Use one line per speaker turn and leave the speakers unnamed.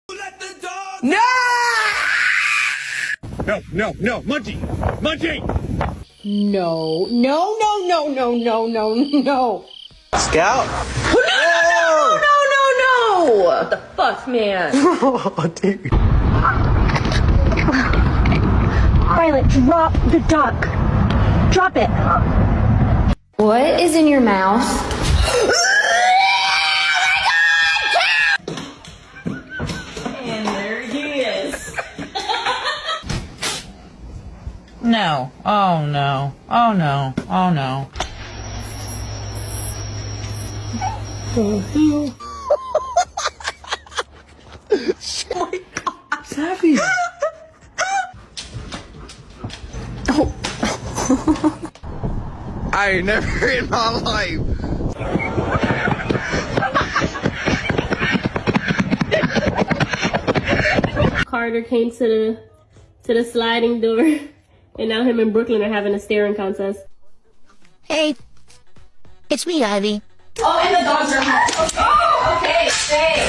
No!
No, Munchie! Munchie!
No, no, no, no, no, no, no, no.
Scout?
No, no, no, no! What the fuck, man?
Oh, dude.
Violet, drop the duck. Drop it.
What is in your mouth?
And there he is.
No. Oh no. Oh no. Oh no.
Oh my god. Savvy. I ain't never in my life.
Carter came to the sliding door, and now him and Brooklyn are having a staring contest.
Hey, it's me, Ivy.
Oh, and the dogs are home. Okay, stay.